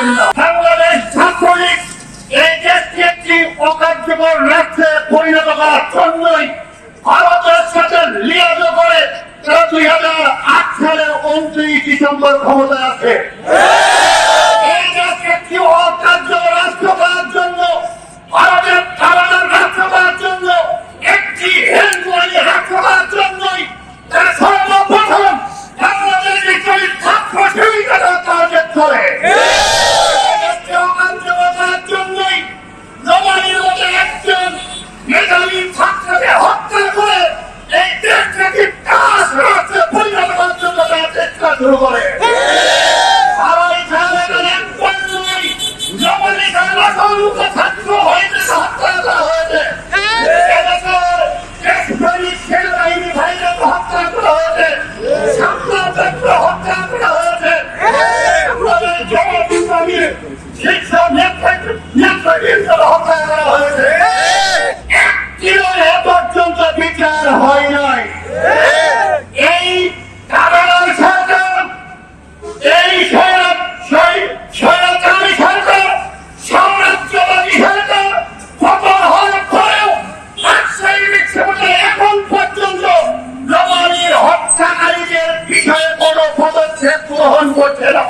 করবেন না। বাংলাদেশ ছাত্রলীগ এই দেশকে একটি অকার্যকর রাষ্ট্রে পরিণত করার জন্যই ভারতের সাথে লিয়াজ করে 2008 সালের 29 ডিসেম্বর ক্ষমতায় আছে। এই দেশকে একটি অকার্যকর রাষ্ট্র করার জন্য, ভারতের কারাগার রাষ্ট্র করার জন্য, একটি হিন্দুয়ানি রাষ্ট্র করার জন্যই তারা সর্বপ্রথম বাংলাদেশের ছাত্র শিবিকারা টার্গেট করে। অকার্যকর করার জন্যই নবানীর মতো একজন মেধাবী ছাত্রকে হত্যা করে এই দেশটাকে কাজ রাষ্ট্রে পরিণত করার জন্য তারা চেষ্টা শুরু করে। ছাত্র হয়েছে, হত্যা করা হয়েছে, সেনাবাহিনী ভাইদের হত্যা করা হয়েছে, সাংবাদিকদের হত্যা করা হয়েছে, শিক্ষা নেতৃবৃন্দদের হত্যা করা হয়েছে। একটিও এ পর্যন্ত বিচার হয় নাই। এই কারাগার সরকার, এই স্বৈরাচারী সরকার, সাম্রাজ্যবাদী সরকার পতন হওয়ার পরেও রাজশাহী বিশ্ববিদ্যালয়ে এখন পর্যন্ত নবানীর হত্যাকারীদের বিষয়ে কোনো পদক্ষেপ গ্রহণ করছে না।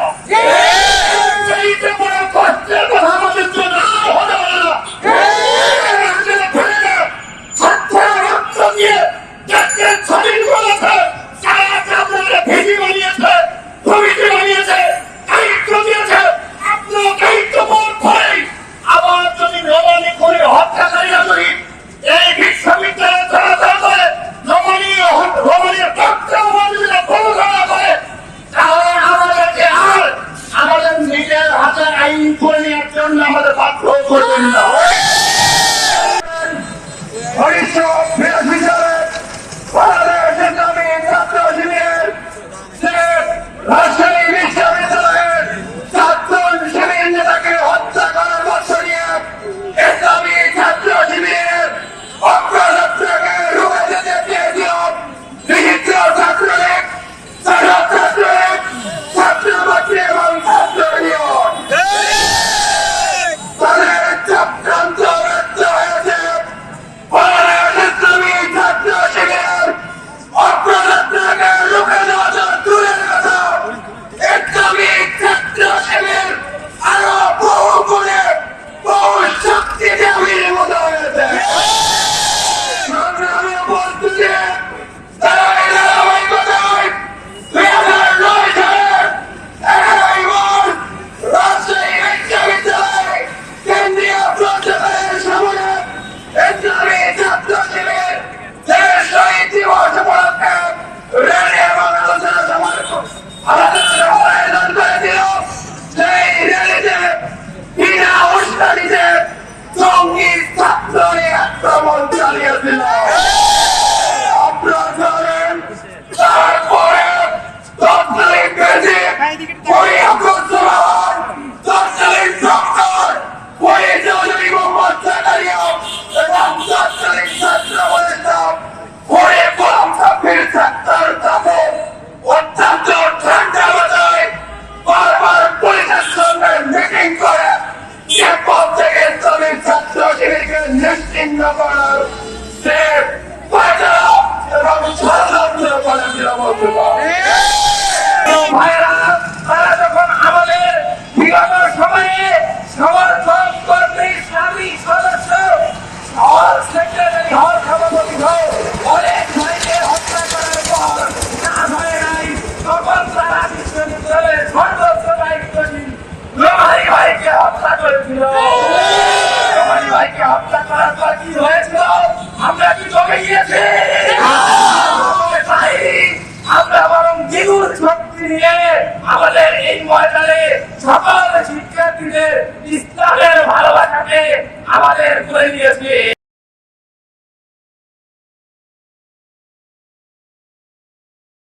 বড় কষ্টের কথা আমাদের জন্য হতে পারে না। ছাত্র রক্ত দিয়ে দেশের স্বাধীন করেছে, যারা আপনারা ভিডি বানিয়েছে, কমিটি বানিয়েছে, দায়িত্ব দিয়েছে, আপনার দায়িত্ব বোধ করেই আবার যদি নবানী করে হত্যাকারীরা যদি এই বিশ্ববিদ্যালয়ে চলাচল করে, নবানীর প্রযোজনা করে, তাহলে আমাদেরকে আর আমাদের নিজের হাতে আইন করে নেওয়ার জন্য আমাদের বাধ্য করবেন না। রাজশাহী বিশ্ববিদ্যালয়ের ছাত্র শিবির নেতাকে হত্যা করার বর্ষ নিয়ে ইসলামী ছাত্র শিবিরের অগ্রযাত্রাকে রুখে দিতে চেয়েছিল বিচিত্র ছাত্রলীগ, ছাত্রবাদী এবং ছাত্র ইউনিয়ন। তাদের চক্রান্ত ব্যর্থ হয়েছে। ইসলামী ছাত্র শিবিরের অগ্রযাত্রাকে রুখে দেওয়া দূরের কথা, ইসলামী ছাত্র শিবির আরো বহু গুণে বহু শক্তিশালীর মতো হয়েছে। সংগ্রামী উপস্থিতি, তারা এই ধারাবাহিকতায় 2009 সালের 11ই মার্চ রাজশাহী বিশ্ববিদ্যালয়ে কেন্দ্রীয় গ্রন্থাগারের সামনে ইসলামী ছাত্র শিবির দেশ শহীদ দিবস উপলক্ষে র্যালি এবং আলোচনা আয়োজন করেছিল। সেই র্যালিতে বিনা উস্কানিতে জঙ্গি ছাত্রী আক্রমণ চালিয়েছিল। আপনারা জানেন, তারপরে তৎকালীন প্রেসিডেন্ট তৎকালীন ডক্টর চৌধুরী মোহাম্মদ জাকারিয়া এবং তৎকালীন ছাত্র উপদেষ্টা গোলাম সাব্বির ছাত্রের কাছে অত্যন্ত ঠান্ডা মাথায় বারবার পুলিশের সঙ্গে মিটিং করে সে পদ থেকে ইসলামী ছাত্র শিবিরকে নিশ্চিহ্ন করার সে ফায়দা এবং ষড়যন্ত্র করেছিল বলতে পারে। ভাইরা, তারা যখন আমাদের বিগত সময়ে সমর্থক কর্মী, ইসলামী সদস্য, হল সেক্রেটারি, হল সভাপতি অনেক ভাইকে হত্যা করার পর না হয় নাই, তখন তারা বিশ্ববিদ্যালয়ের সর্বোচ্চ দায়িত্বশীল রোমানী ভাইকে হত্যা করেছিল। রোমানী ভাইকে হত্যা করার পর কি হয়েছিল? আমরা কি জমে গিয়েছি? আমরা বরং দ্বিগুণ শক্তি নিয়ে আমাদের এই ময়দানে সকল শিক্ষার্থীদের ইসলামের ভালোবাসাকে আমাদের করে নিয়েছি।